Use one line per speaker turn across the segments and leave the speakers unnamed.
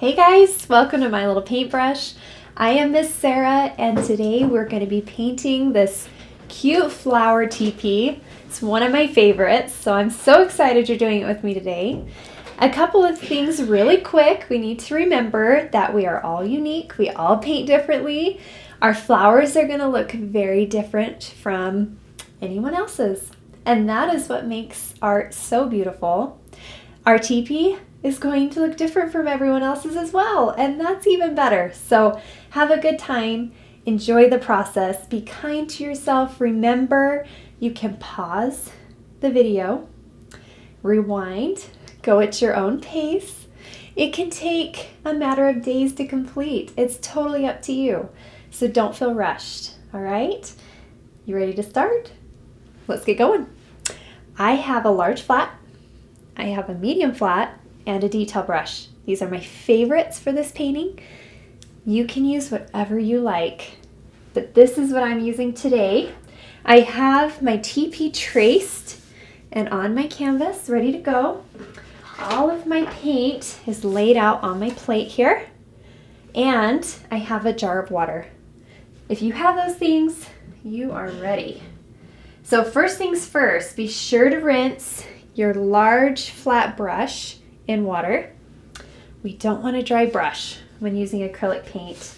Hey guys, welcome to my little paintbrush. I am Miss Sarah and today we're going to be painting this cute flower teepee. It's one of my favorites, so I'm so excited you're doing it with me today. A couple of things really quick. We need to remember that we are all unique. We all paint differently. Our flowers are going to look very different from anyone else's. And that is what makes art so beautiful. Our teepee is going to look different from everyone else's as well, and that's even better. So have a good time, enjoy the process, be kind to yourself. Remember, you can pause the video, rewind, go at your own pace. It can take a matter of days to complete. It's totally up to you. So don't feel rushed, all right? You ready to start? Let's get going. I have a large flat, I have a medium flat, and a detail brush. These are my favorites for this painting. You can use whatever you like, but this is what I'm using today. I have my teepee traced and on my canvas, ready to go. All of my paint is laid out on my plate here, and I have a jar of water. If you have those things, you are ready. So first things first, be sure to rinse your large flat brush in water. We don't want a dry brush when using acrylic paint.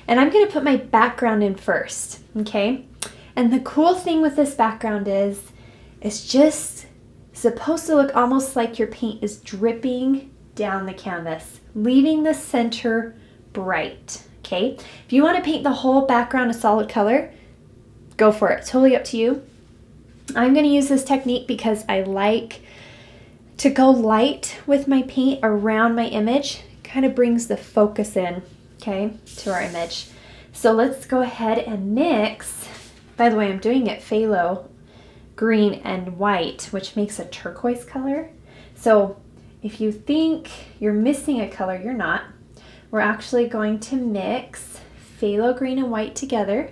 And I'm going to put my background in first, okay? And the cool thing with this background is it's just supposed to look almost like your paint is dripping down the canvas, leaving the center bright, okay? If you want to paint the whole background a solid color, go for it. Totally up to you. I'm going to use this technique because I like to go light with my paint around my image. Kind of brings the focus in, okay, to our image. So let's go ahead and mix. By the way, I'm doing it phthalo green and white, which makes a turquoise color. So if you think you're missing a color, you're not. We're actually going to mix phthalo green and white together.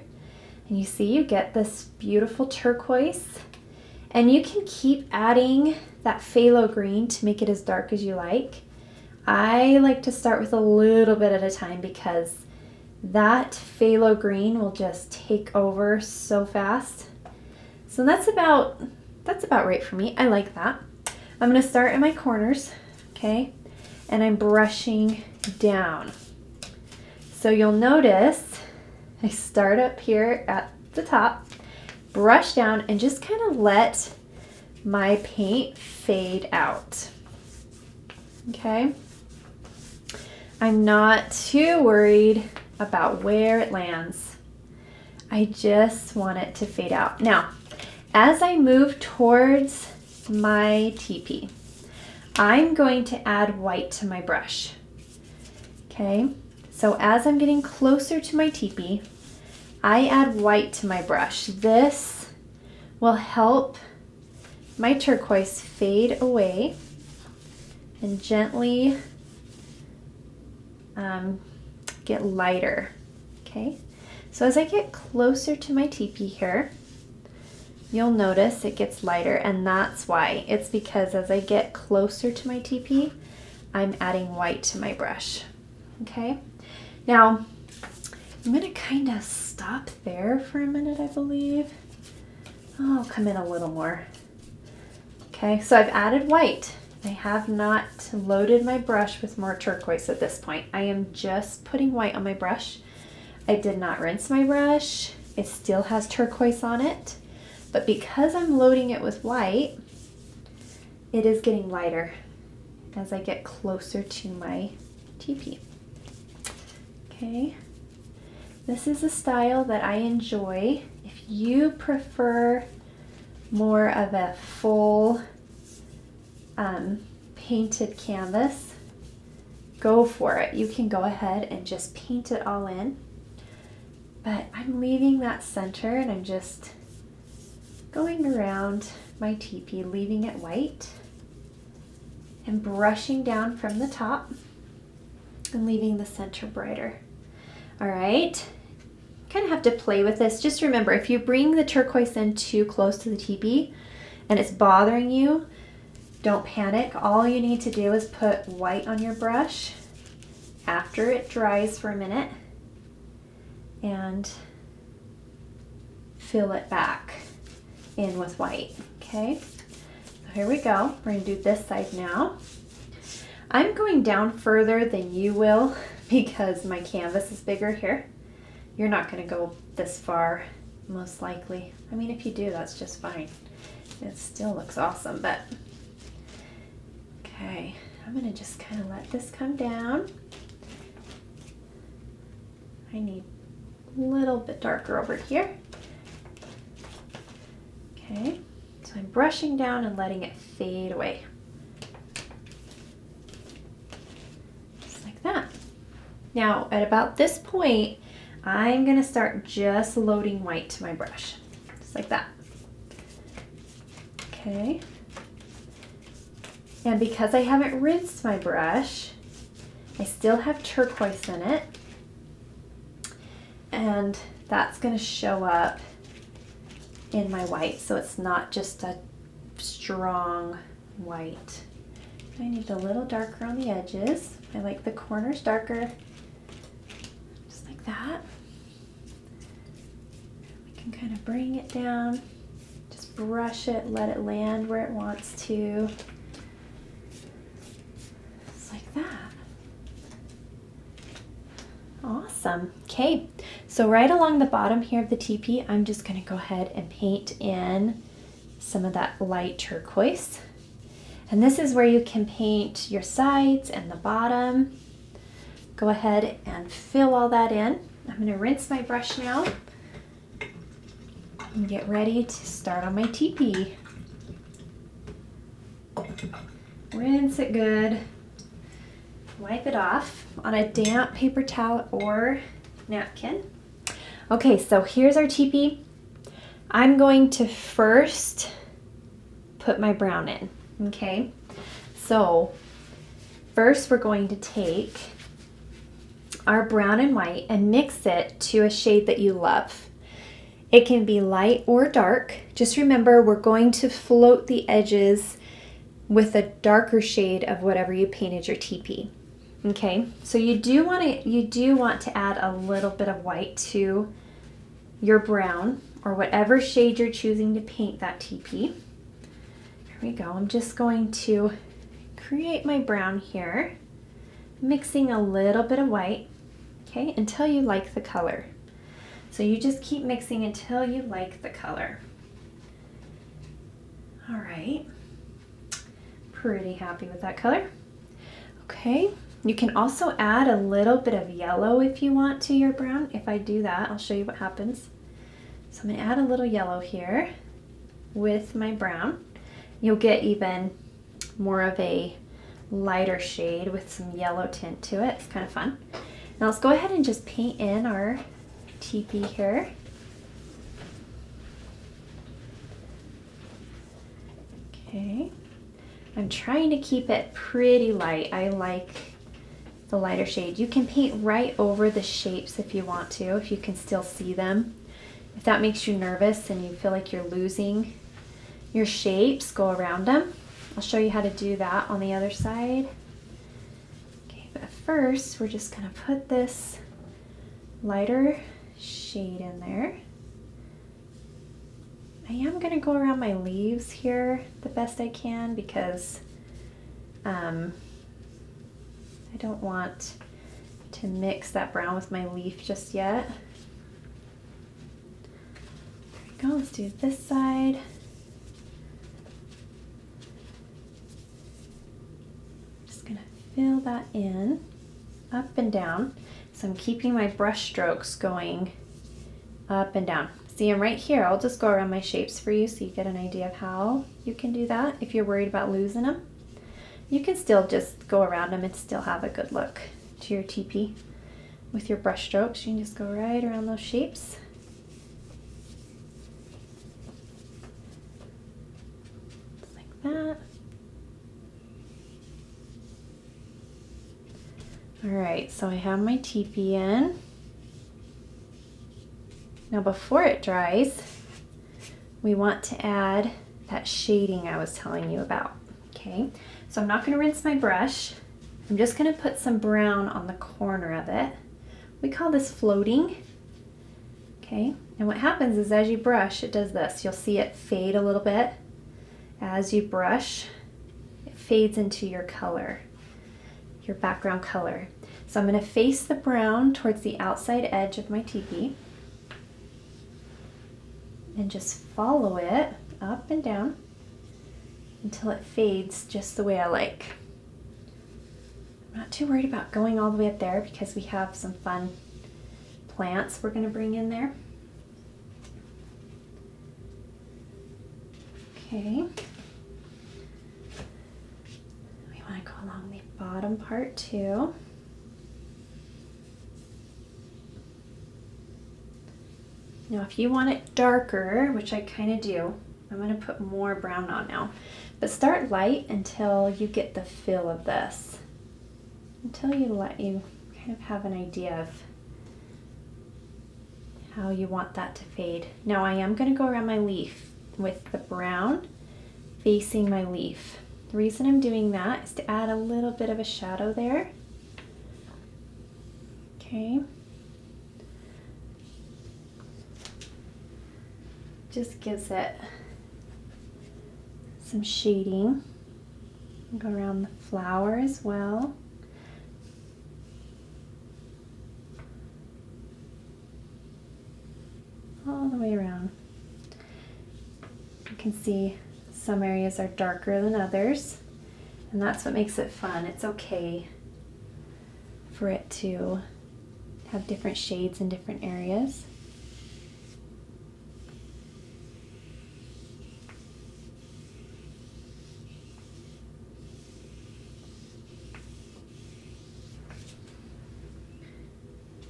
And you see you get this beautiful turquoise. And you can keep adding that phthalo green to make it as dark as you like. I like to start with a little bit at a time because that phthalo green will just take over so fast. So that's about right for me. I like that. I'm going to start in my corners, okay? And I'm brushing down. So you'll notice I start up here at the top, brush down, and just kind of let my paint fade out. Okay? I'm not too worried about where it lands. I just want it to fade out. Now, as I move towards my teepee, I'm going to add white to my brush. Okay? So as I'm getting closer to my teepee, I add white to my brush. This will help my turquoise fade away and gently get lighter, okay? So as I get closer to my teepee here, you'll notice it gets lighter, and that's why. It's because as I get closer to my teepee, I'm adding white to my brush, okay? Now, I'm gonna kind of stop there for a minute, I believe. Oh, I'll come in a little more. Okay, so I've added white. I have not loaded my brush with more turquoise at this point. I am just putting white on my brush. I did not rinse my brush. It still has turquoise on it, but because I'm loading it with white, it is getting lighter as I get closer to my teepee. Okay. This is a style that I enjoy. If you prefer more of a full painted canvas, go for it. You can go ahead and just paint it all in. But I'm leaving that center and I'm just going around my teepee, leaving it white and brushing down from the top and leaving the center brighter. All right. Kind of have to play with this. Just remember, if you bring the turquoise in too close to the teepee and it's bothering you, don't panic. All you need to do is put white on your brush after it dries for a minute and fill it back in with white, okay? So here we go. We're gonna do this side now. I'm going down further than you will because my canvas is bigger here. You're not gonna go this far, most likely. I mean, if you do, that's just fine. It still looks awesome, but okay. I'm gonna just kind of let this come down. I need a little bit darker over here. Okay, so I'm brushing down and letting it fade away. Just like that. Now, at about this point, I'm gonna start just loading white to my brush. Just like that. Okay. And because I haven't rinsed my brush, I still have turquoise in it. And that's gonna show up in my white, so it's not just a strong white. I need a little darker on the edges. I like the corners darker, just like that. We can kind of bring it down, just brush it, let it land where it wants to. Just like that. Awesome. Okay, so right along the bottom here of the teepee, I'm just going to go ahead and paint in some of that light turquoise. And this is where you can paint your sides and the bottom. Go ahead and fill all that in. I'm going to rinse my brush now and get ready to start on my teepee. Rinse it good. Wipe it off on a damp paper towel or napkin. Okay, so here's our teepee. I'm going to first put my brown in, okay? So first we're going to take our brown and white and mix it to a shade that you love. It can be light or dark. Just remember, we're going to float the edges with a darker shade of whatever you painted your teepee. Okay, so you do want to add a little bit of white to your brown or whatever shade you're choosing to paint that teepee. Here we go. I'm just going to create my brown here, mixing a little bit of white, okay, until you like the color. So you just keep mixing until you like the color. All right, pretty happy with that color. Okay. You can also add a little bit of yellow if you want to your brown. If I do that, I'll show you what happens. So I'm going to add a little yellow here with my brown. You'll get even more of a lighter shade with some yellow tint to it. It's kind of fun. Now let's go ahead and just paint in our teepee here. Okay. I'm trying to keep it pretty light. I like the lighter shade. You can paint right over the shapes if you want to, if you can still see them. If that makes you nervous and you feel like you're losing your shapes, go around them. I'll show you how to do that on the other side. Okay, but first we're just gonna put this lighter shade in there. I am gonna go around my leaves here the best I can because I don't want to mix that brown with my leaf just yet. There we go, let's do this side. Just gonna fill that in, up and down. So I'm keeping my brush strokes going up and down. See, I'm right here. I'll just go around my shapes for you so you get an idea of how you can do that if you're worried about losing them. You can still just go around them and still have a good look to your teepee with your brush strokes. You can just go right around those shapes. Just like that. All right, so I have my teepee in. Now before it dries, we want to add that shading I was telling you about, okay? So I'm not gonna rinse my brush. I'm just going to put some brown on the corner of it. We call this floating. Okay, and what happens is as you brush, it does this. You'll see it fade a little bit. As you brush, it fades into your color, your background color. So I'm going to face the brown towards the outside edge of my teepee and just follow it up and down until it fades just the way I like. I'm not too worried about going all the way up there because we have some fun plants we're going to bring in there. Okay. We want to go along the bottom part too. Now if you want it darker, which I kind of do, I'm going to put more brown on now. But start light until you get the feel of this. Until you kind of have an idea of how you want that to fade. Now I am going to go around my leaf with the brown facing my leaf. The reason I'm doing that is to add a little bit of a shadow there. Okay. Just gives it some shading. Go around the flower as well. All the way around. You can see some areas are darker than others, and that's what makes it fun. It's okay for it to have different shades in different areas.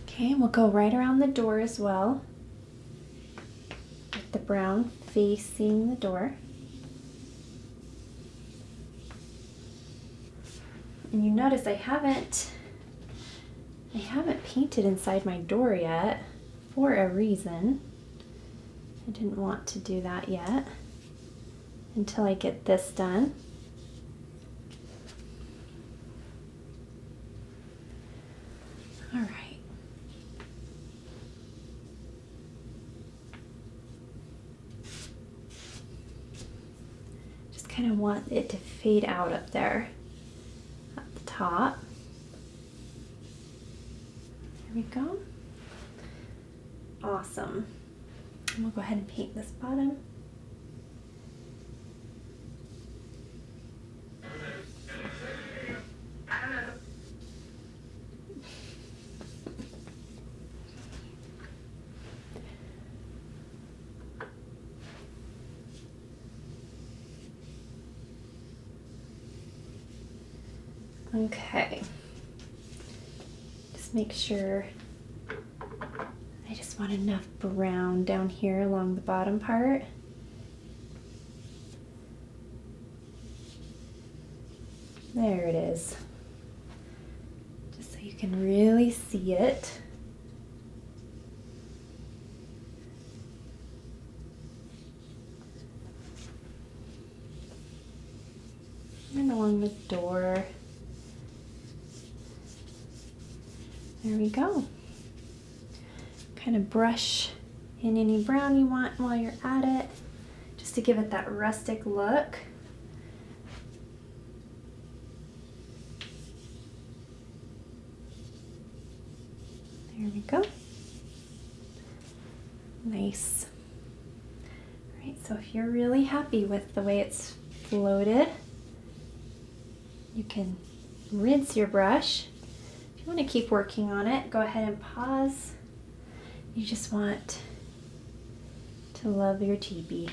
Okay, and we'll go right around the door as well, with the brown facing the door. And you notice I haven't painted inside my door yet for a reason. I didn't want to do that yet until I get this done. All right. Kind of want it to fade out up there at the top. There we go. Awesome. And we'll go ahead and paint this bottom. Okay, just make sure, I just want enough brown down here along the bottom part. There it is, just so you can really see it. And along the door. There we go. Kind of brush in any brown you want while you're at it, just to give it that rustic look. There we go. Nice. All right, so if you're really happy with the way it's floated, you can rinse your brush. If you want to keep working on it, go ahead and pause. You just want to love your teepee.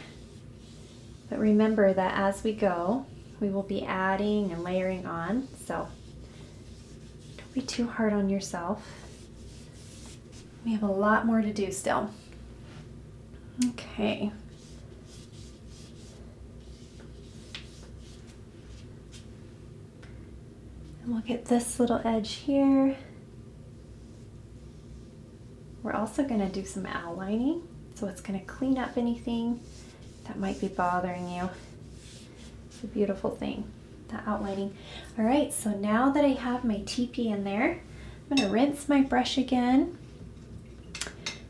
But remember that as we go, we will be adding and layering on, so don't be too hard on yourself. We have a lot more to do still. Okay. And we'll get this little edge here. We're also going to do some outlining, so it's going to clean up anything that might be bothering you. It's a beautiful thing. that outlining. All right, so now that I have my teepee in there, I'm gonna rinse my brush again.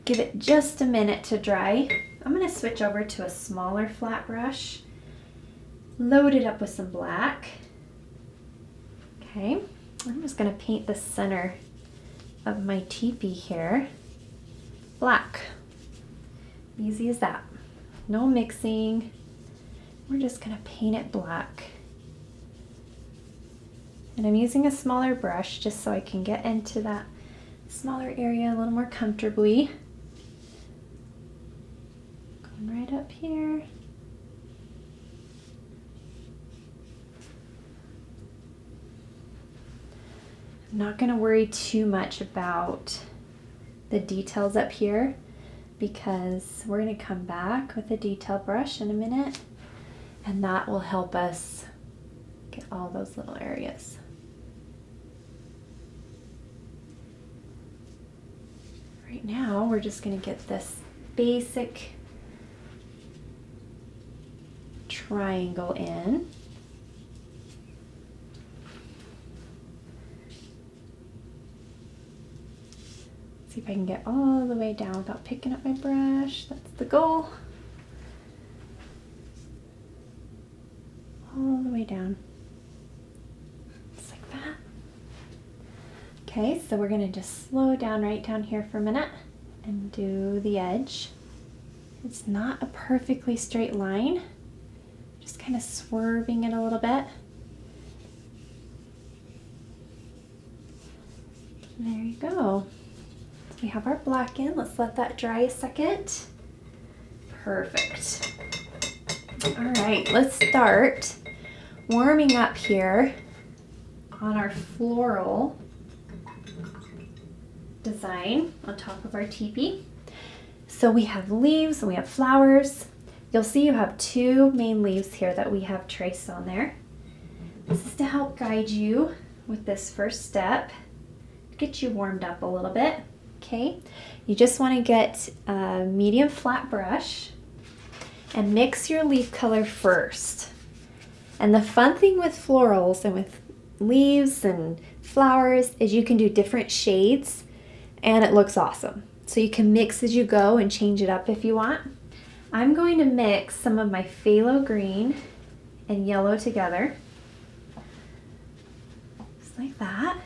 Give it just a minute to dry. I'm gonna switch over to a smaller flat brush, load it up with some black. Okay, I'm just gonna paint the center of my teepee here black. Easy as that. No mixing. We're just gonna paint it black. And I'm using a smaller brush just so I can get into that smaller area a little more comfortably. Going right up here. I'm not gonna worry too much about the details up here because we're gonna come back with a detail brush in a minute, and that will help us get all those little areas. Right now, we're just gonna get this basic triangle in. See if I can get all the way down without picking up my brush. That's the goal. All the way down. Just like that. Okay, so we're gonna just slow down right down here for a minute and do the edge. It's not a perfectly straight line. Just kind of swerving it a little bit. There you go. We have our black in. Let's let that dry a second. Perfect. All right, let's start warming up here on our floral design on top of our teepee. So we have leaves and we have flowers. You'll see you have two main leaves here that we have traced on there. This is to help guide you with this first step, get you warmed up a little bit. Okay, you just want to get a medium flat brush and mix your leaf color first. And the fun thing with florals and with leaves and flowers is you can do different shades and it looks awesome. So you can mix as you go and change it up if you want. I'm going to mix some of my phthalo green and yellow together, just like that.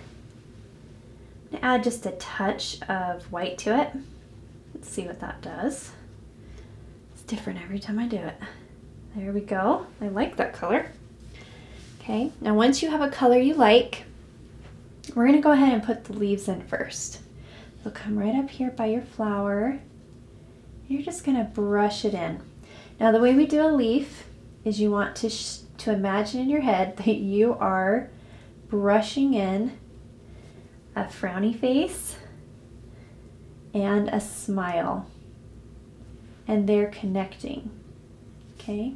Add just a touch of white to it. Let's see what that does. It's different every time I do it. There we go. I like that color. Okay, now once you have a color you like, we're going to go ahead and put the leaves in first. So come right up here by your flower. You're just going to brush it in. Now the way we do a leaf is you want to imagine in your head that you are brushing in a frowny face and a smile, and they're connecting. Okay,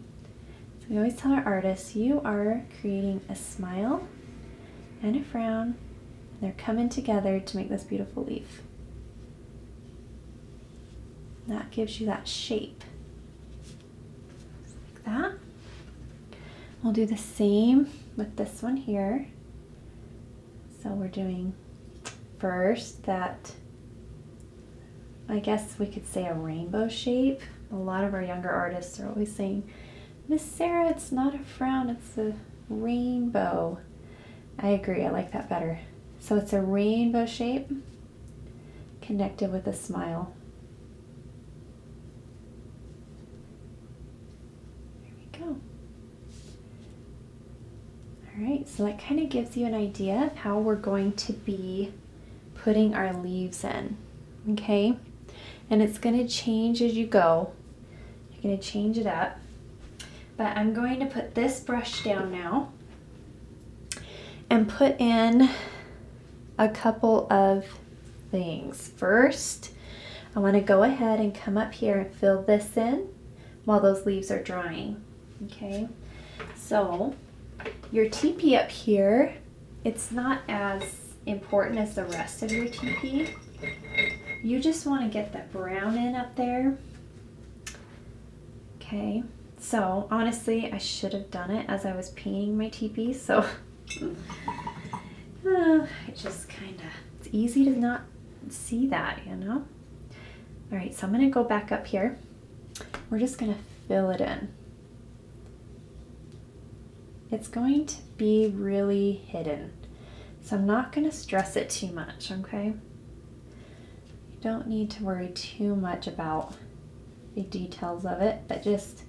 so we always tell our artists you are creating a smile and a frown, and they're coming together to make this beautiful leaf. That gives you that shape, just like that. We'll do the same with this one here. So we're doing first that, I guess we could say, a rainbow shape. A lot of our younger artists are always saying, Miss Sarah, it's not a frown, it's a rainbow. I agree, I like that better. So it's a rainbow shape connected with a smile. There we go. All right, so that kind of gives you an idea of how we're going to be putting our leaves in, okay? And it's going to change as you go. You're going to change it up. But I'm going to put this brush down now and put in a couple of things. First, I want to go ahead and come up here and fill this in while those leaves are drying, okay? So your teepee up here, it's not as important as the rest of your teepee. You just want to get the brown in up there. Okay, So honestly, I should have done it as I was painting my teepee, so it just kind of, it's easy to not see that, you know? All right, so I'm gonna go back up here. We're just gonna fill it in. It's going to be really hidden, so I'm not gonna stress it too much, okay? You don't need to worry too much about the details of it, but just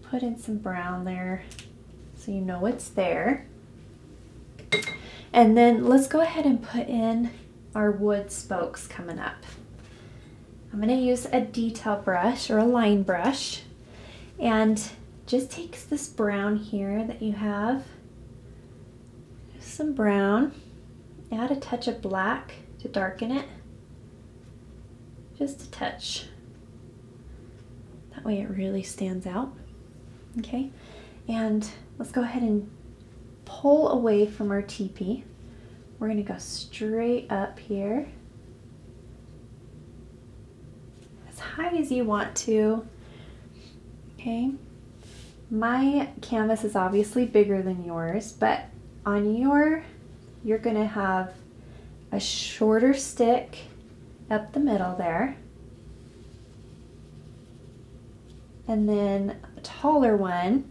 put in some brown there so you know it's there. And then let's go ahead and put in our wood spokes coming up. I'm going to use a detail brush or a line brush, and just take this brown here that you have, just some brown, add a touch of black to darken it, just a touch. That way it really stands out. Okay, and let's go ahead and pull away from our teepee. We're going to go straight up here, as high as you want to. Okay, my canvas is obviously bigger than yours, but on you're going to have a shorter stick up the middle there, and then a taller one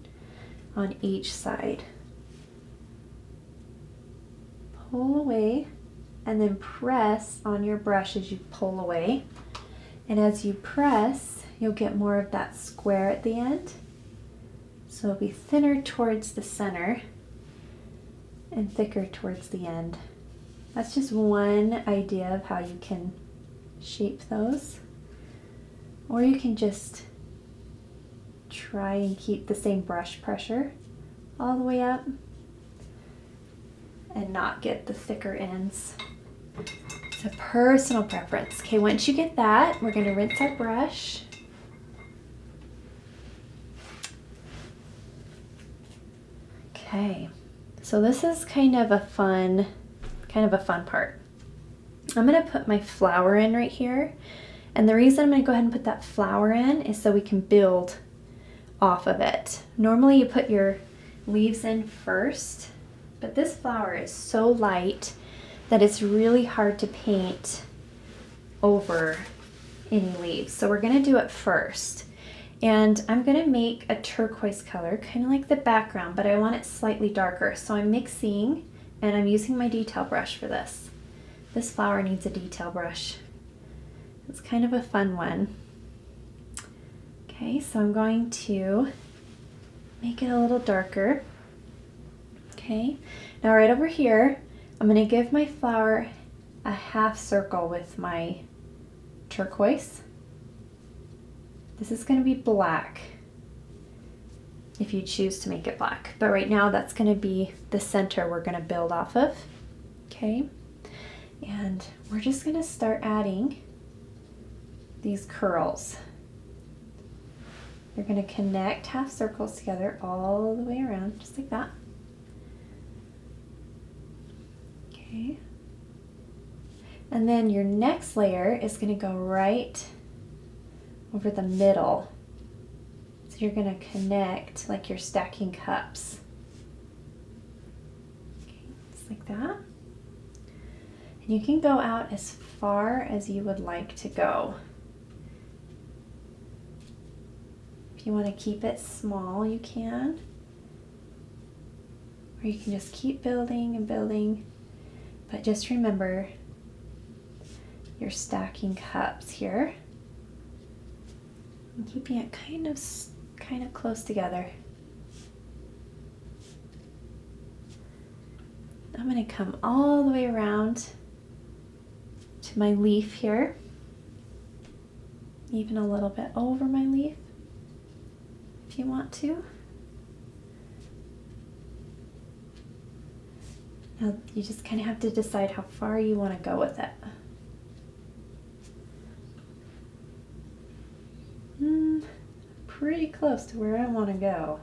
on each side. Pull away and then press on your brush as you pull away. And as you press, you'll get more of that square at the end. So it'll be thinner towards the center and thicker towards the end. That's just one idea of how you can shape those. Or you can just try and keep the same brush pressure all the way up and not get the thicker ends. It's a personal preference. Okay, once you get that, we're going to rinse our brush. Okay, so this is kind of a fun part. I'm going to put my flower in right here, and the reason I'm going to go ahead and put that flower in is so we can build off of it. Normally you put your leaves in first, but this flower is so light that it's really hard to paint over any leaves. So we're going to do it first. And I'm going to make a turquoise color, kind of like the background, but I want it slightly darker. So I'm mixing, and I'm using my detail brush for this. This flower needs a detail brush. It's kind of a fun one. Okay, so I'm going to make it a little darker. Okay, now right over here, I'm going to give my flower a half circle with my turquoise. This is going to be black if you choose to make it black, but right now that's going to be the center we're going to build off of. Okay, and we're just going to start adding these curls. You're going to connect half circles together all the way around, just like that. Okay. And then your next layer is going to go right over the middle. So you're going to connect like you're stacking cups. Okay, just like that. And you can go out as far as you would like to go. If you want to keep it small, you can. Or you can just keep building and building. But just remember, you're stacking cups here. And keeping it kind of close together. I'm going to come all the way around to my leaf here. Even a little bit over my leaf, if you want to. Now you just kind of have to decide how far you want to go with it. Pretty close to where I want to go.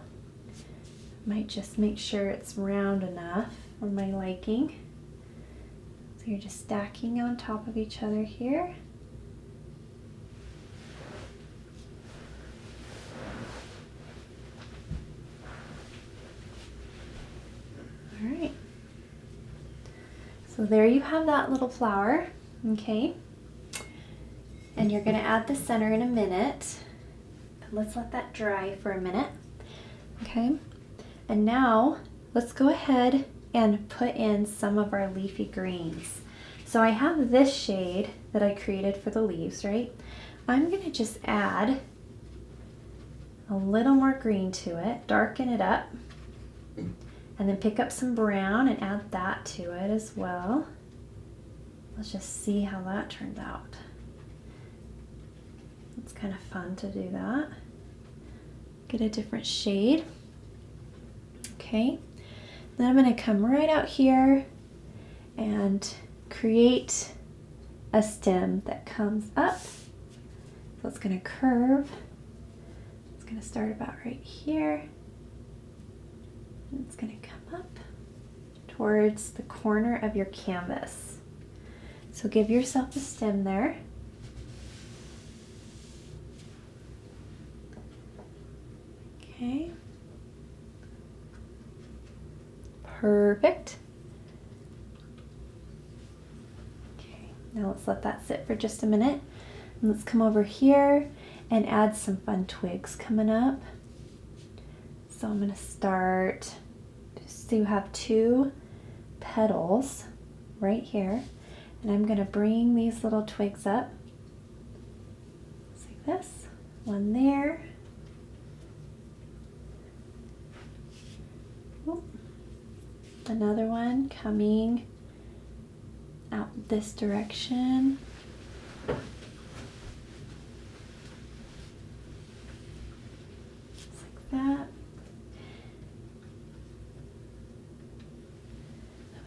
Might just make sure it's round enough for my liking. So you're just stacking on top of each other here. So there you have that little flower, okay? And you're gonna add the center in a minute. But let's let that dry for a minute, okay? And now let's go ahead and put in some of our leafy greens. So I have this shade that I created for the leaves, right? I'm gonna just add a little more green to it, darken it up, and then pick up some brown and add that to it as well. Let's just see how that turns out. It's kind of fun to do that. Get a different shade. Okay, then I'm gonna come right out here and create a stem that comes up. So it's gonna curve. It's gonna start about right here. And it's gonna come up towards the corner of your canvas. So give yourself a stem there. Okay. Perfect. Okay, now let's let that sit for just a minute. And let's come over here and add some fun twigs coming up. So I'm going to start, so you have 2 petals right here. And I'm going to bring these little twigs up. Just like this. One there. Ooh. Another one coming out this direction. Just like that.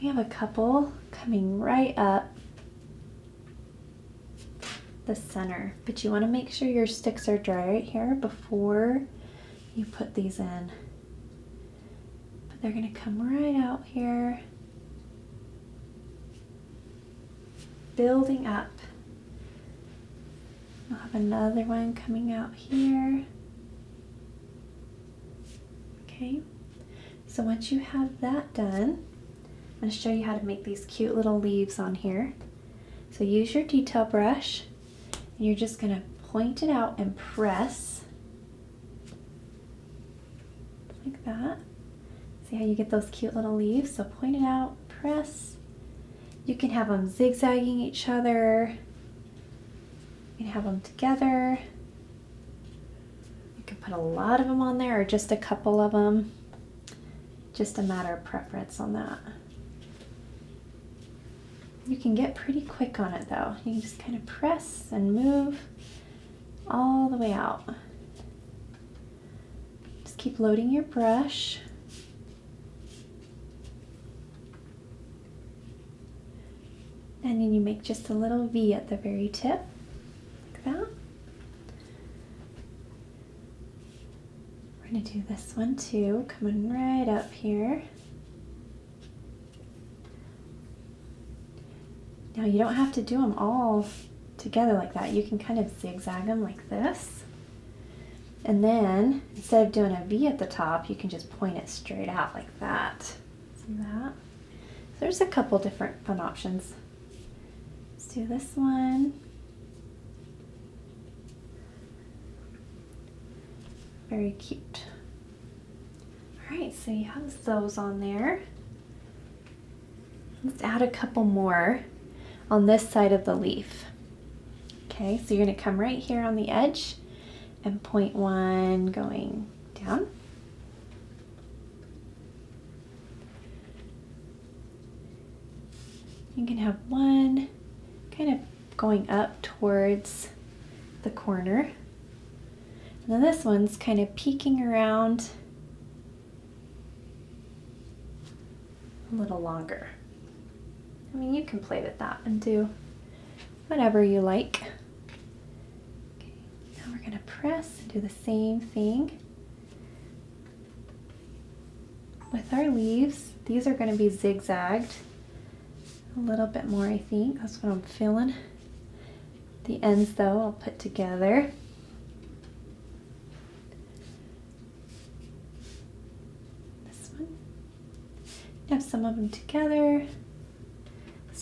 We have a couple coming right up the center, but you want to make sure your sticks are dry right here before you put these in. But they're going to come right out here, building up. I'll have another one coming out here. Okay, so once you have that done, I'm going to show you how to make these cute little leaves on here. So use your detail brush, and you're just going to point it out and press like that. See how you get those cute little leaves? So point it out, press. You can have them zigzagging each other. You can have them together. You can put a lot of them on there or just a couple of them. Just a matter of preference on that. You can get pretty quick on it though. You can just kind of press and move all the way out. Just keep loading your brush. And then you make just a little V at the very tip, like that. We're gonna do this one too, coming right up here. Now you don't have to do them all together like that. You can kind of zigzag them like this. And then instead of doing a V at the top, you can just point it straight out like that. See that? So there's a couple different fun options. Let's do this one. Very cute. All right, so you have those on there. Let's add a couple more on this side of the leaf. Okay, so you're going to come right here on the edge and point one going down. You can have one kind of going up towards the corner. And then this one's kind of peeking around a little longer. I mean, you can play with that and do whatever you like. Okay, now we're going to press and do the same thing with our leaves. These are going to be zigzagged a little bit more, I think. That's what I'm feeling. The ends, though, I'll put together. This one. Have some of them together.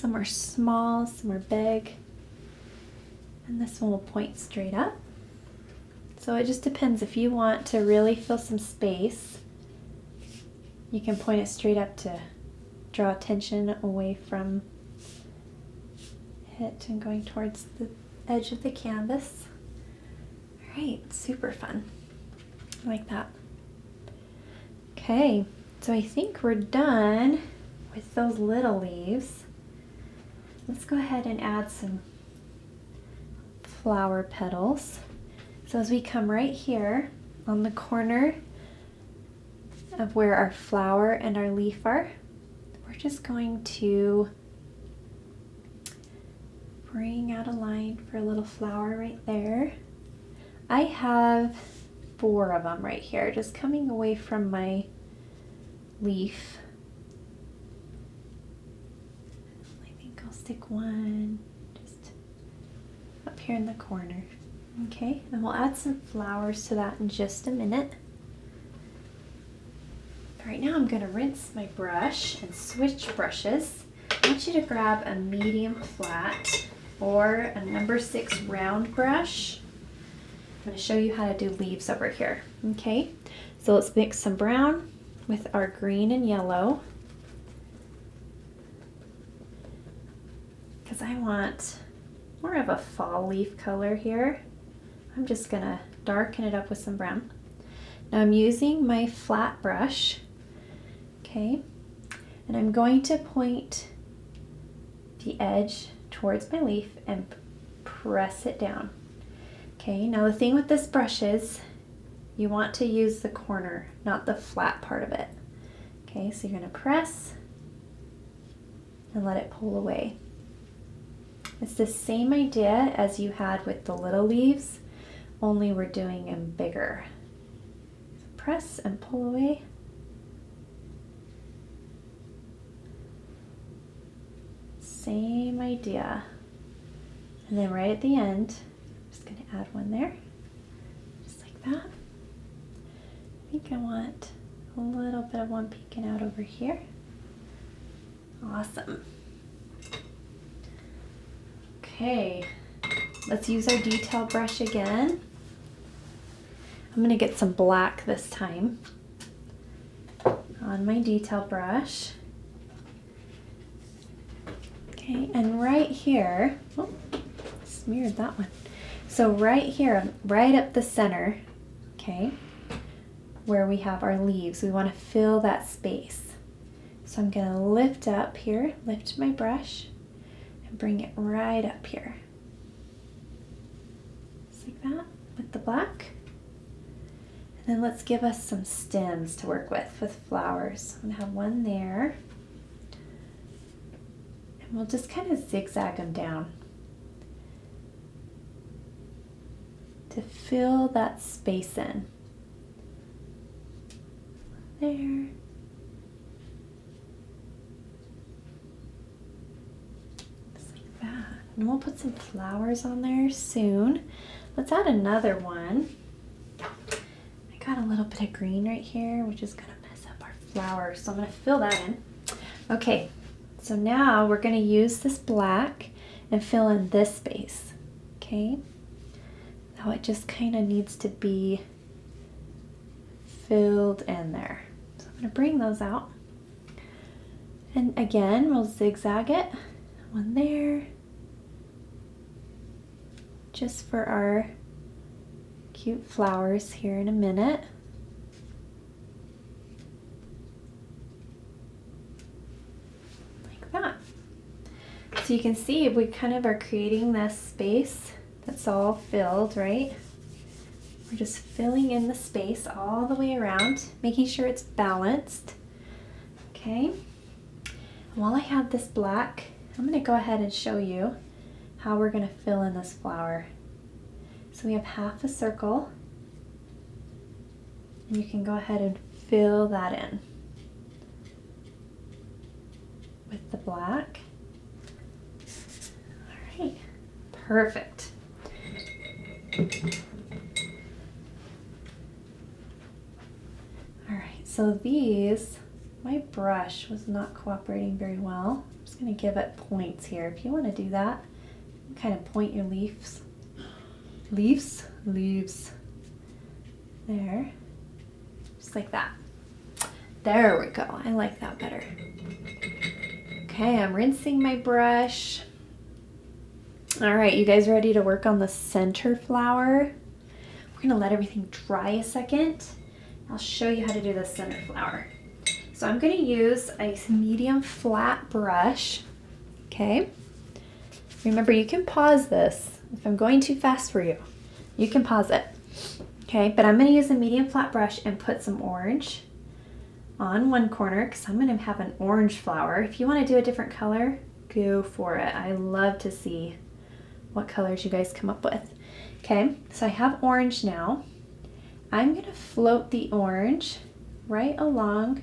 Some are small, some are big. And this one will point straight up. So it just depends. If you want to really fill some space, you can point it straight up to draw attention away from it and going towards the edge of the canvas. All right, super fun. I like that. Okay, so I think we're done with those little leaves. Let's go ahead and add some flower petals. So as we come right here on the corner of where our flower and our leaf are, we're just going to bring out a line for a little flower right there. I have 4 of them right here, just coming away from my leaf. I think I'll stick one just up here in the corner. Okay, and we'll add some flowers to that in just a minute. Right now I'm going to rinse my brush and switch brushes. I want you to grab a medium flat or a number 6 round brush. I'm going to show you how to do leaves over here. Okay, so let's mix some brown with our green and yellow, because I want more of a fall leaf color here. I'm just going to darken it up with some brown. Now I'm using my flat brush, okay, and I'm going to point the edge towards my leaf and press it down. Okay, now the thing with this brush is you want to use the corner, not the flat part of it. Okay, so you're going to press and let it pull away. It's the same idea as you had with the little leaves, only we're doing them bigger. So press and pull away. Same idea. And then right at the end, I'm just going to add one there, just like that. I think I want a little bit of one peeking out over here. Awesome. Okay, let's use our detail brush again. I'm going to get some black this time on my detail brush. Okay, and right here, oh, smeared that one. So right here, right up the center, okay, where we have our leaves, we want to fill that space. So I'm going to lift up here, lift my brush, and bring it right up here. Just like that, with the black. And then let's give us some stems to work with flowers. I'm gonna have one there. And we'll just kind of zigzag them down to fill that space in. There. Just like that. And we'll put some flowers on there soon. Let's add another one. Got a little bit of green right here, which is gonna mess up our flowers, so I'm gonna fill that in. Okay, so now we're gonna use this black and fill in this space. Okay, now it just kind of needs to be filled in there. So I'm gonna bring those out, and again we'll zigzag it. One there, just for our cute flowers here in a minute. Like that. So you can see we kind of are creating this space that's all filled, right? We're just filling in the space all the way around, making sure it's balanced. Okay. And while I have this black, I'm going to go ahead and show you how we're going to fill in this flower. So we have half a circle, and you can go ahead and fill that in with the black. All right, perfect. All right, so these My brush was not cooperating very well. I'm just going to give it points here. If you want to do that, kind of point your leaves. Leaves? Leaves. There. Just like that. There we go. I like that better. Okay, I'm rinsing my brush. All right, you guys ready to work on the center flower? We're gonna let everything dry a second. I'll show you how to do the center flower. So I'm gonna use a medium flat brush, okay? Remember, you can pause this. If I'm going too fast for you, you can pause it, okay? But I'm gonna use a medium flat brush and put some orange on one corner because I'm gonna have an orange flower. If you wanna do a different color, go for it. I love to see what colors you guys come up with. Okay, so I have orange now. I'm gonna float the orange right along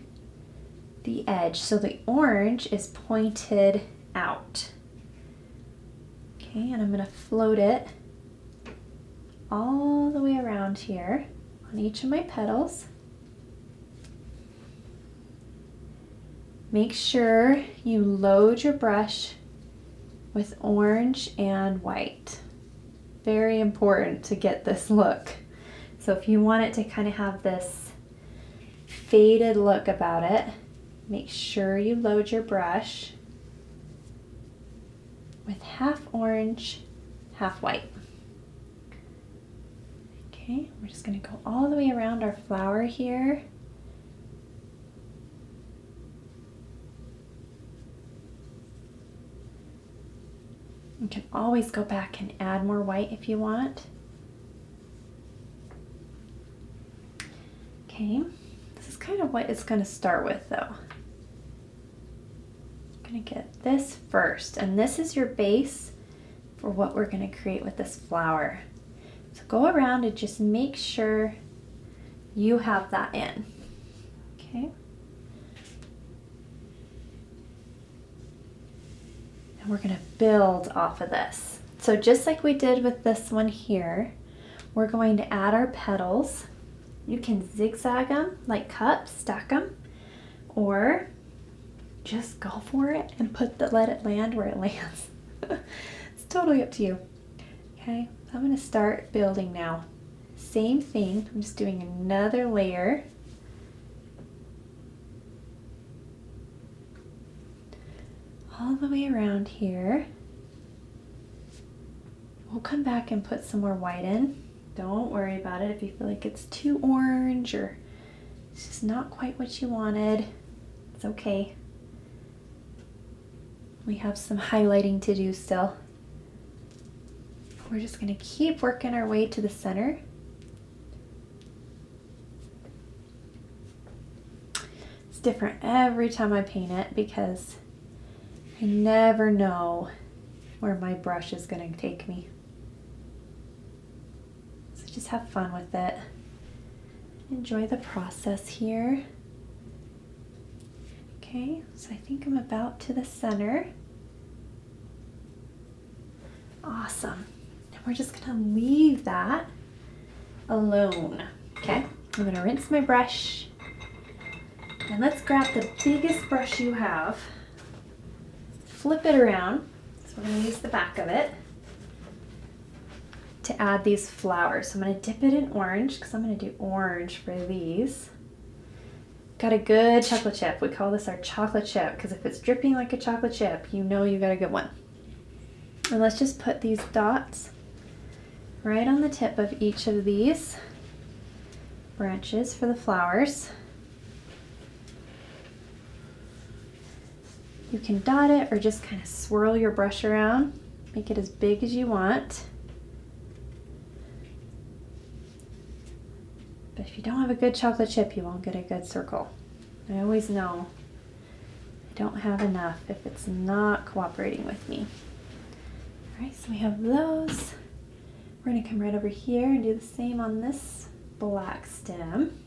the edge so the orange is pointed out. Okay, and I'm gonna float it all the way around here on each of my petals. Make sure you load your brush with orange and white. Very important to get this look. So if you want it to kind of have this faded look about it, make sure you load your brush with half orange, half white. Okay, we're just gonna go all the way around our flower here. You can always go back and add more white if you want. Okay, this is kind of what it's going to start with though. I'm going to get this first, and this is your base for what we're going to create with this flower. So go around and just make sure you have that in. Okay. We're gonna build off of this. So just like we did with this one here, we're going to add our petals. You can zigzag them like cups, stack them, or just go for it and let it land where it lands. It's totally up to you. Okay, I'm gonna start building now. Same thing, I'm just doing another layer. All the way around here. We'll come back and put some more white in. Don't worry about it if you feel like it's too orange or it's just not quite what you wanted. It's okay. We have some highlighting to do still. We're just going to keep working our way to the center. It's different every time I paint it because I never know where my brush is going to take me. So just have fun with it. Enjoy the process here. Okay, so I think I'm about to the center. Awesome. And we're just going to leave that alone. Okay, I'm going to rinse my brush. And let's grab the biggest brush you have. Flip it around, so we're going to use the back of it to add these flowers. So I'm going to dip it in orange because I'm going to do orange for these. Got a good chocolate chip. We call this our chocolate chip because if it's dripping like a chocolate chip, you know you got a good one. And let's just put these dots right on the tip of each of these branches for the flowers. You can dot it or just kind of swirl your brush around, make it as big as you want. But if you don't have a good chocolate chip, you won't get a good circle. I always know I don't have enough if it's not cooperating with me. All right, so we have those. We're gonna come right over here and do the same on this black stem.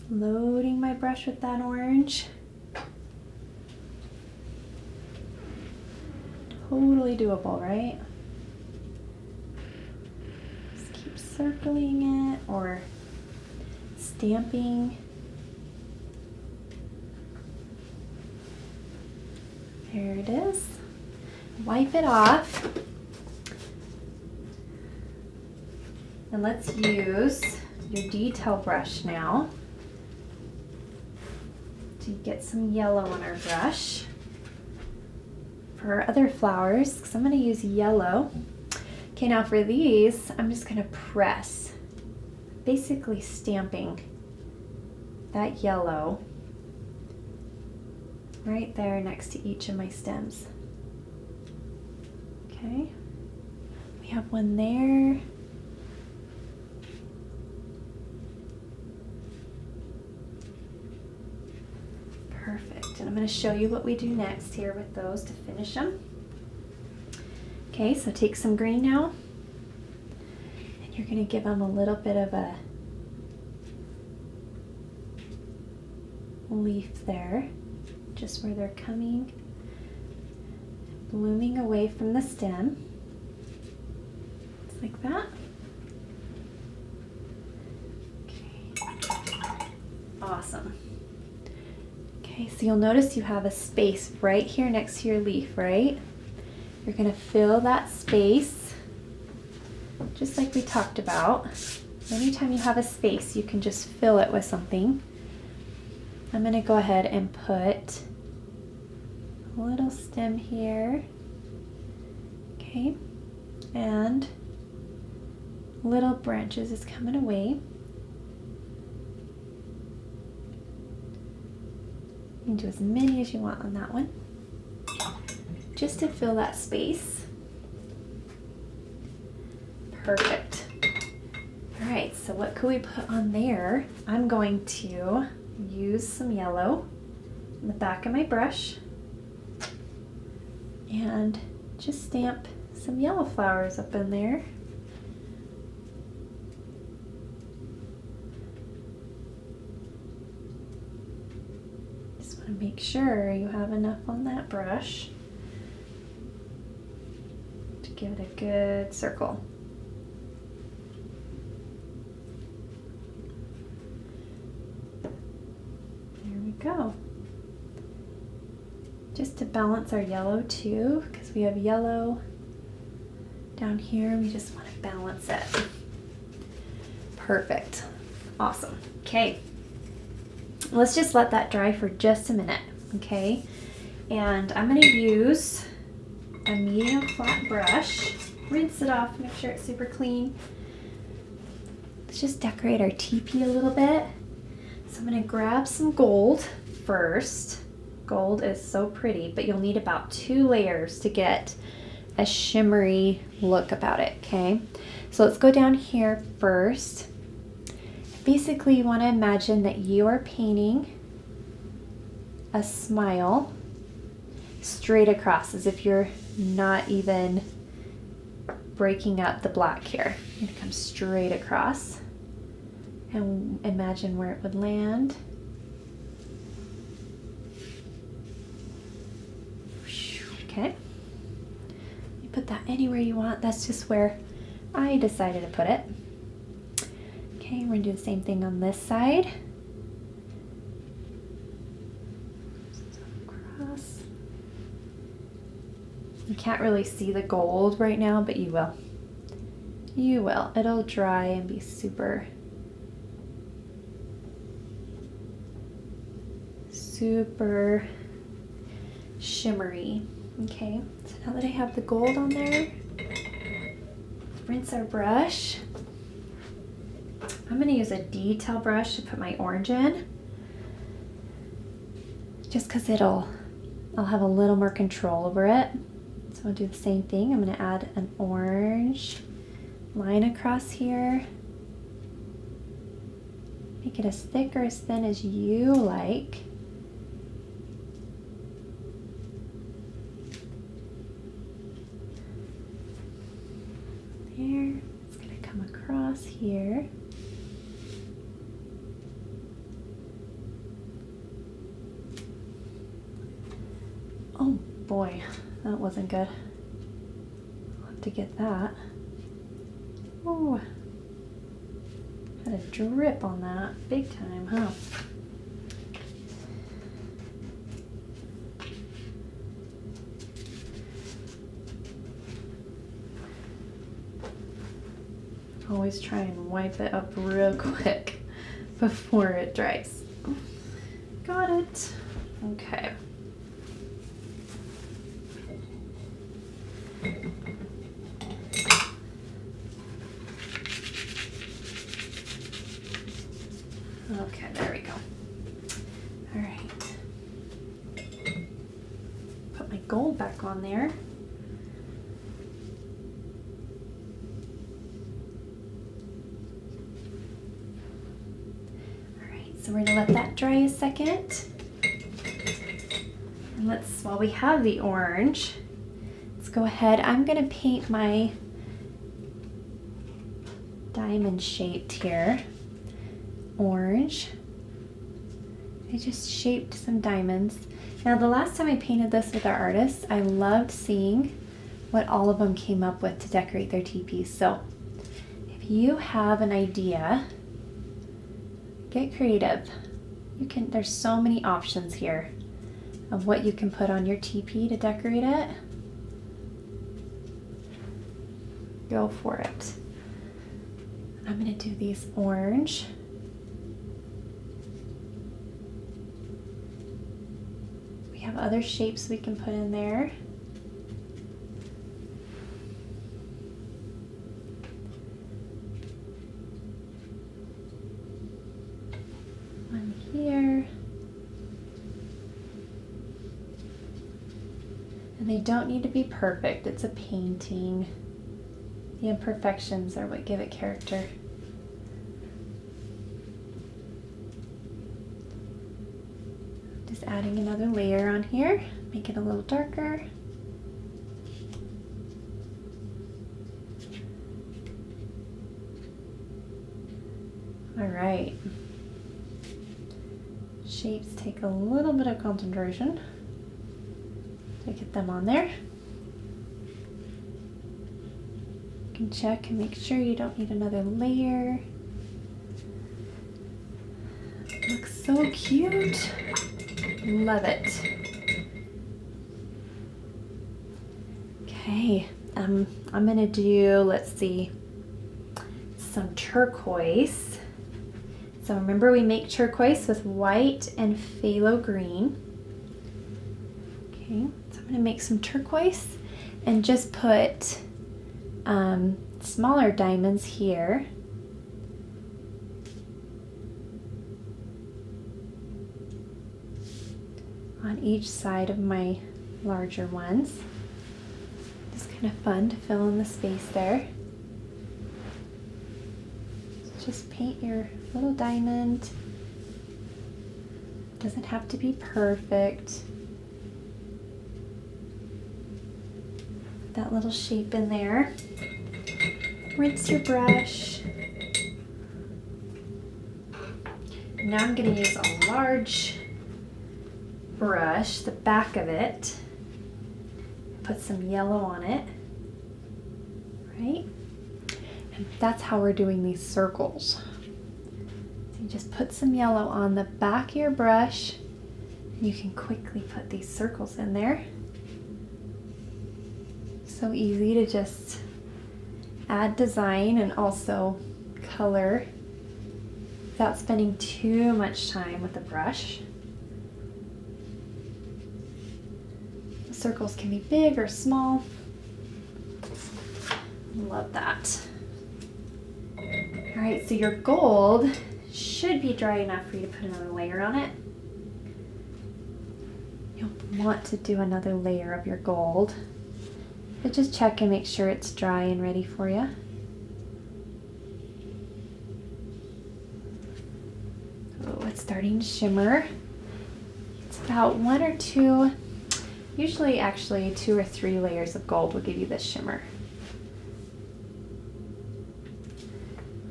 Loading my brush with that orange. Totally doable, right? Just keep circling it or stamping. There it is. Wipe it off. And let's use your detail brush now to get some yellow on our brush for our other flowers, because I'm going to use yellow. Okay, now for these, I'm just going to press, basically stamping that yellow right there next to each of my stems. Okay, we have one there. Perfect, and I'm going to show you what we do next here with those to finish them. Okay, so take some green now, and you're going to give them a little bit of a leaf there, just where they're coming, blooming away from the stem, just like that. Okay. Awesome. Okay, so you'll notice you have a space right here next to your leaf, right? You're going to fill that space, just like we talked about. Anytime you have a space, you can just fill it with something. I'm going to go ahead and put a little stem here, okay, and little branches is coming away. You can do as many as you want on that one, just to fill that space. Perfect. All right, so what could we put on there? I'm going to use some yellow in the back of my brush and just stamp some yellow flowers up in there. Just want to make sure you have enough on that brush to give it a good circle. Go. Just to balance our yellow too, because we have yellow down here, we just want to balance it. Perfect. Awesome. Okay, let's just let that dry for just a minute, okay? And I'm going to use a medium flat brush, rinse it off, make sure it's super clean. Let's just decorate our teepee a little bit. So I'm going to grab some gold first. Gold is so pretty, but you'll need about 2 layers to get a shimmery look about it, okay? So let's go down here first. Basically, you want to imagine that you are painting a smile straight across, as if you're not even breaking up the black here. You're going to come straight across. And imagine where it would land. Okay. You put that anywhere you want. That's just where I decided to put it. Okay, we're going to do the same thing on this side. Across. You can't really see the gold right now, but you will. You will. It'll dry and be super shimmery. Okay, so now that I have the gold on there, rinse our brush. I'm going to use a detail brush to put my orange in, just because I'll have a little more control over it. So I'll do the same thing. I'm going to add an orange line across here. Make it as thick or as thin as you like. There, it's going to come across here. Oh boy, that wasn't good. I'll have to get that. Oh, Had a drip on that, big time, huh? Always try and wipe it up real quick before it dries. Got it. Okay. Okay, there we go. All right. Put my gold back on there. So we're gonna let that dry a second. And while we have the orange, let's go ahead. I'm gonna paint my diamond shaped here. Orange. I just shaped some diamonds. Now the last time I painted this with our artists, I loved seeing what all of them came up with to decorate their teepees. So if you have an idea, get creative. There's so many options here of what you can put on your teepee to decorate it. Go for it. I'm gonna do these orange. We have other shapes we can put in there. Here. And they don't need to be perfect. It's a painting. The imperfections are what give it character. Just adding another layer on here, make it a little darker. All right. Shapes take a little bit of concentration to get them on there. You can check and make sure you don't need another layer. Looks so cute. Love it. Okay, I'm gonna do, let's see, some turquoise. So remember, we make turquoise with white and phthalo green. Okay, so I'm gonna make some turquoise and just put smaller diamonds here. On each side of my larger ones. It's kind of fun to fill in the space there. Just paint your little diamond. Doesn't have to be perfect. That little shape in there. Rinse your brush. Now I'm going to use a large brush, the back of it. Put some yellow on it. Right? And that's how we're doing these circles. So you just put some yellow on the back of your brush. And you can quickly put these circles in there. So easy to just add design and also color without spending too much time with the brush. The circles can be big or small. Love that. All right, so your gold should be dry enough for you to put another layer on it. You'll want to do another layer of your gold, but just check and make sure it's dry and ready for you. Oh, it's starting to shimmer. It's about one or two, usually actually 2 or 3 layers of gold will give you this shimmer.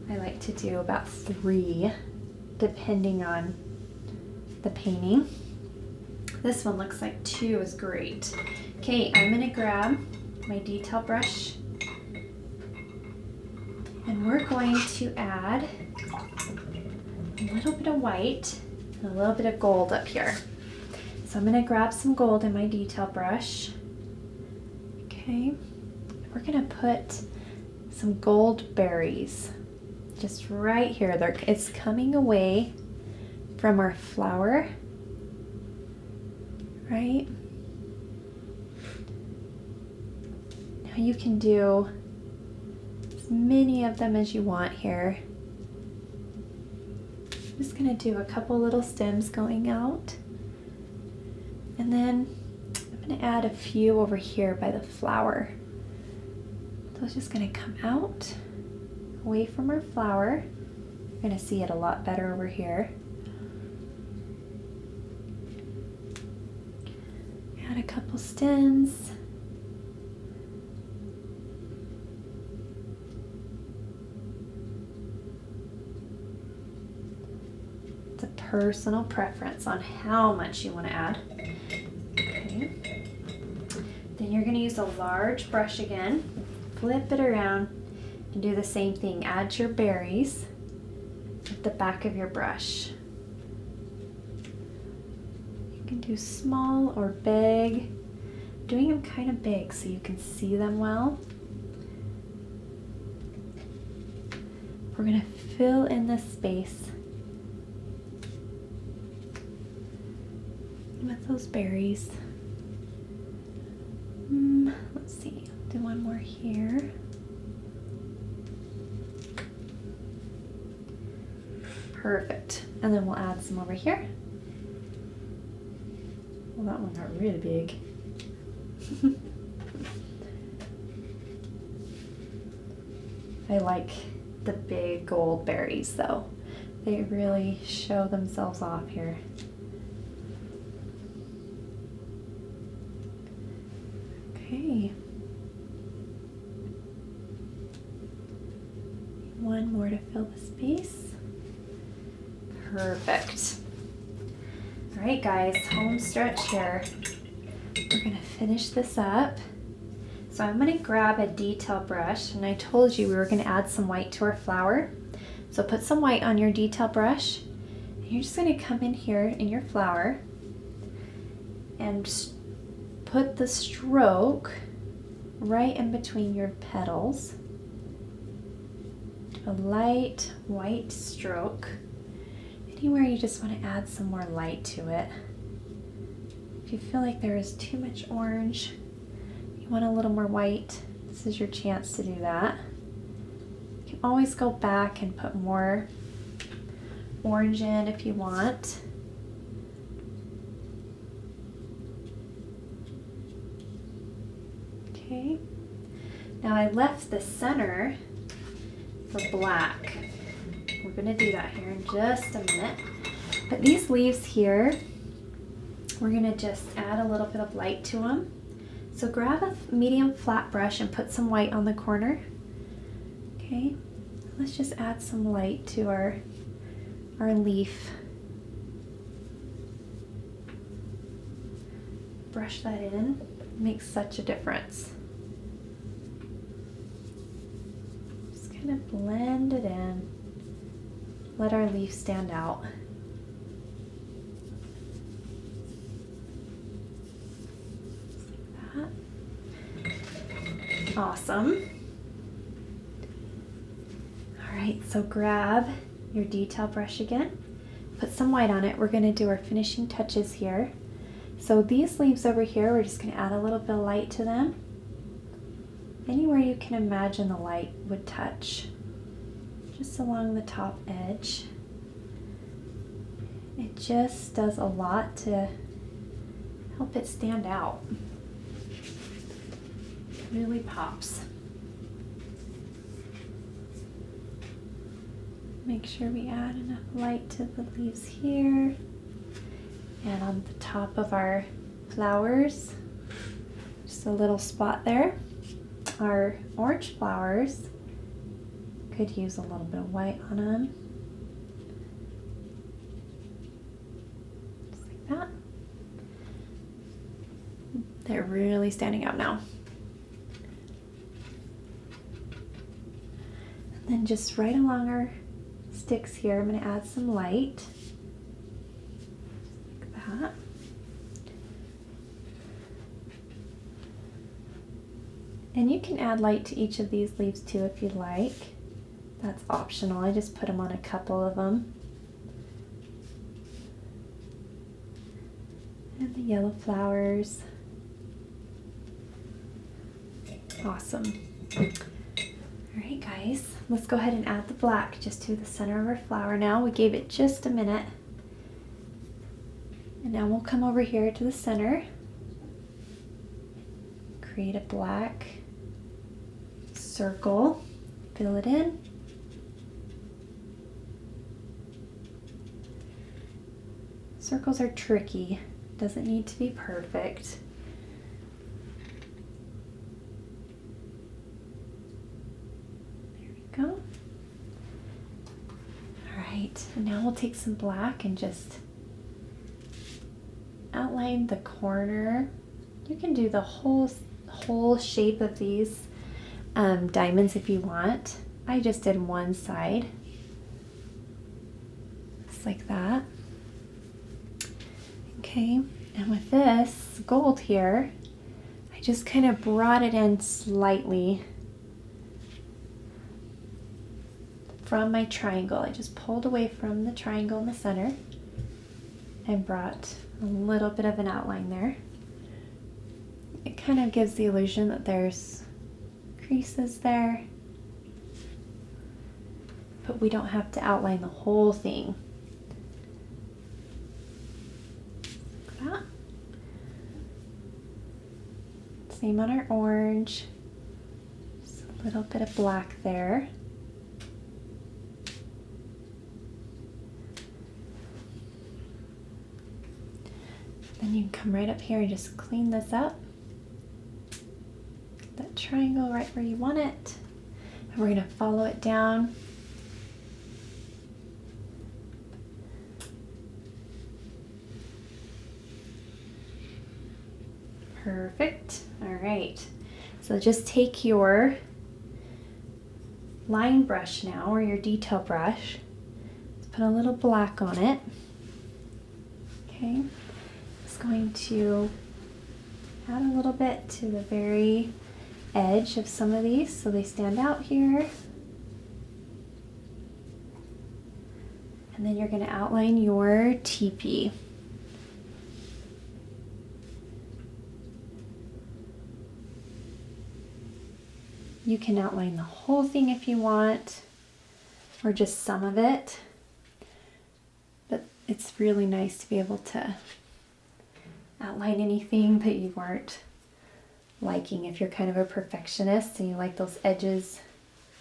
I like to do about 3, depending on the painting. This one looks like 2 is great. Okay, I'm gonna grab my detail brush And we're going to add a little bit of white and a little bit of gold up here. So I'm going to grab some gold in my detail brush. Okay, we're going to put some gold berries just right here. It's coming away from our flower, right? Now you can do as many of them as you want here. I'm just going to do a couple little stems going out. And then I'm going to add a few over here by the flower. So it's just going to come out away from our flower. You're going to see it a lot better over here. Add a couple stems. It's a personal preference on how much you want to add. Okay. Then you're going to use a large brush again, flip it around, and do the same thing. Add your berries at the back of your brush. You can do small or big. Doing them kind of big so you can see them well. We're going to fill in this space with those berries. Let's see, do one more here. Perfect. And then we'll add some over here. Well, that one got really big. I like the big gold berries though. They really show themselves off here. Okay. One more to fill the space. Perfect. All right, guys, home stretch here. We're gonna finish this up. So I'm gonna grab a detail brush, and I told you we were gonna add some white to our flower. So put some white on your detail brush, and you're just gonna come in here in your flower and put the stroke right in between your petals. A light white stroke. Anywhere you just want to add some more light to it. If you feel like there is too much orange, you want a little more white, this is your chance to do that. You can always go back and put more orange in if you want. Okay, now I left the center for black. We're going to do that here in just a minute. But these leaves here, we're going to just add a little bit of light to them. So grab a medium flat brush and put some white on the corner. Okay, let's just add some light to our leaf. Brush that in, it makes such a difference. Just kind of blend it in. Let our leaf stand out. Like that. Awesome. All right, so grab your detail brush again, put some white on it. We're going to do our finishing touches here. So these leaves over here, we're just going to add a little bit of light to them. Anywhere you can imagine the light would touch. Just along the top edge. It just does a lot to help it stand out. It really pops. Make sure we add enough light to the leaves here. And on the top of our flowers, just a little spot there. Our orange flowers could use a little bit of white on them. Just like that. They're really standing out now. Then just right along our sticks here, I'm going to add some light. Like that. And you can add light to each of these leaves too if you'd like. That's optional. I just put them on a couple of them. And the yellow flowers. Awesome. All right, guys, let's go ahead and add the black just to the center of our flower now. We gave it just a minute. And now we'll come over here to the center. Create a black circle, fill it in. Circles are tricky, doesn't need to be perfect. There we go. All right, and now we'll take some black and just outline the corner. You can do the whole shape of these diamonds if you want. I just did one side, just like that. Okay, and with this gold here, I just kind of brought it in slightly from my triangle. I just pulled away from the triangle in the center and brought a little bit of an outline there. It kind of gives the illusion that there's creases there, but we don't have to outline the whole thing. Like that. Same on our orange. Just a little bit of black there. Then you can come right up here and just clean this up. That triangle right where you want it. And we're going to follow it down. Perfect. All right. So just take your line brush now, or your detail brush. Let's put a little black on it. Okay. Just going to add a little bit to the very edge of some of these so they stand out here. And then you're going to outline your teepee. You can outline the whole thing if you want, or just some of it. But it's really nice to be able to outline anything that you weren't liking. If you're kind of a perfectionist and you like those edges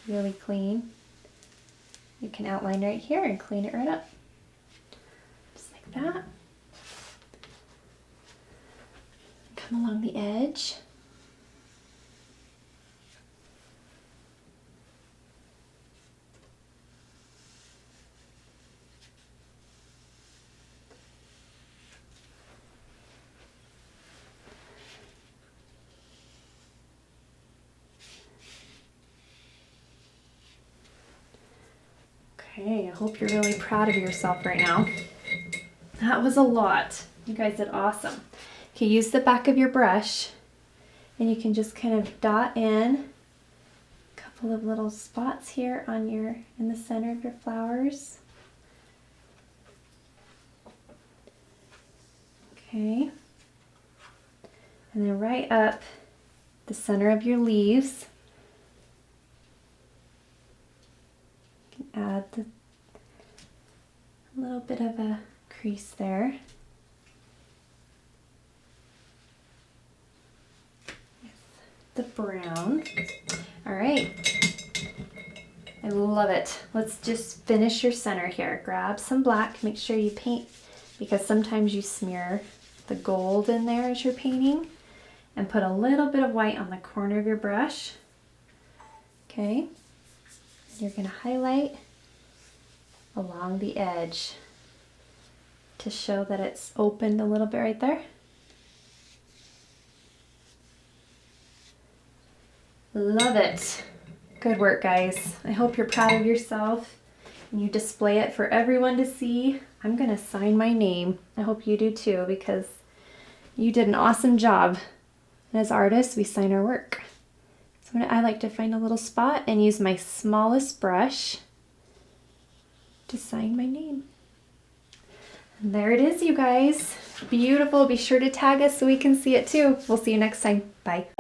really clean, you can outline right here and clean it right up. Just like that. Come along the edge. Okay, I hope you're really proud of yourself right now. That was a lot. You guys did awesome. Okay, use the back of your brush and you can just kind of dot in a couple of little spots here on in the center of your flowers. Okay. And then right up the center of your leaves, add a little bit of a crease there. With the brown. All right. I love it. Let's just finish your center here. Grab some black. Make sure you paint, because sometimes you smear the gold in there as you're painting. And put a little bit of white on the corner of your brush. Okay. You're going to highlight along the edge to show that it's opened a little bit right there. Love it. Good work, guys. I hope you're proud of yourself and you display it for everyone to see. I'm gonna sign my name. I hope you do too, because you did an awesome job. And as artists, we sign our work. So I like to find a little spot and use my smallest brush to sign my name. And there it is, you guys. Beautiful. Be sure to tag us so we can see it too. We'll see you next time. Bye.